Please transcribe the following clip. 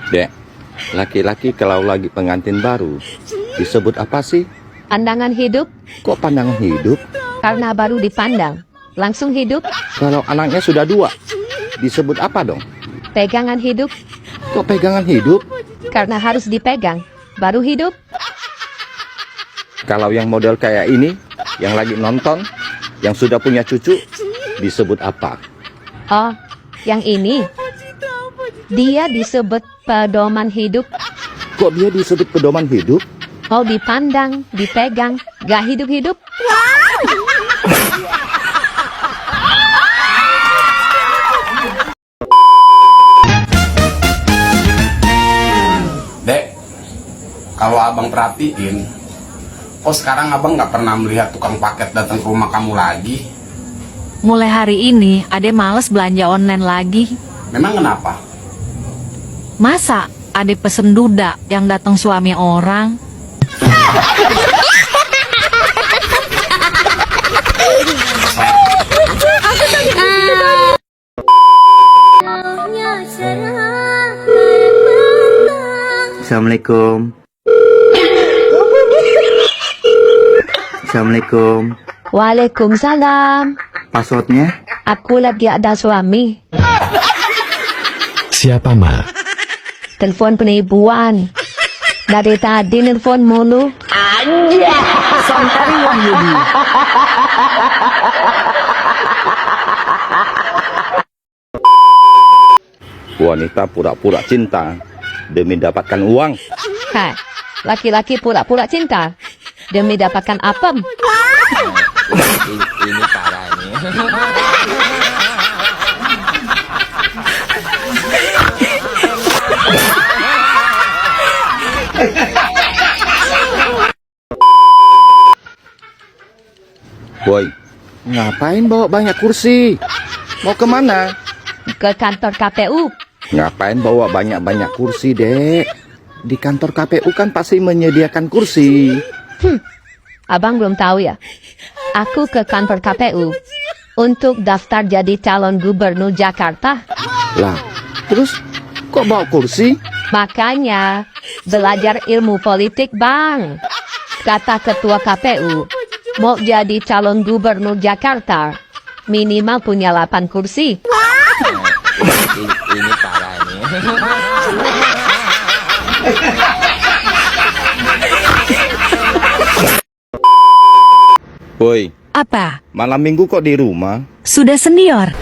Dek, laki-laki kalau lagi pengantin baru disebut apa sih? Pandangan hidup, Kok pandangan hidup? karena baru dipandang. Langsung hidup, Kalau anaknya sudah 2 disebut apa dong? pegangan hidup, Kok pegangan hidup? karena harus dipegang. Baru hidup, Kalau yang model kayak ini, yang lagi nonton, yang sudah punya cucu, disebut apa? oh, yang ini. Dia disebut pedoman hidup. Kok dia disebut pedoman hidup? Mau dipandang, dipegang, gak hidup-hidup. Dek, kalau abang perhatiin, kok sekarang abang nggak pernah melihat tukang paket datang ke rumah kamu lagi? Mulai hari ini, Ade males belanja online lagi. Memang kenapa? Masa Ade pesen duda yang datang suami orang? Assalamualaikum. Assalamualaikum. Waalaikumsalam. Passwordnya? Aku lagi ada suami. Siapa, Ma? Telepon penipuan. Dari tadi nelfon mulu. Santari Wahyudi. Wanita pura-pura cinta demi dapatkan uang. Hai, laki-laki pura-pura cinta. Demi dapatkan apem. Ini parah ini. Boy, ngapain bawa banyak kursi? Mau kemana? Ke kantor KPU. Ngapain bawa banyak-banyak kursi, Dek? Di kantor KPU kan pasti menyediakan kursi. Abang belum tahu ya. Aku ke kantor KPU untuk daftar jadi calon gubernur Jakarta. Lah, terus kok bawa kursi? Makanya belajar ilmu politik, Bang. Kata ketua KPU, mau jadi calon gubernur Jakarta, minimal punya 8 kursi. Ini parah ini. Boy, Apa? malam minggu kok di rumah? Sudah senior?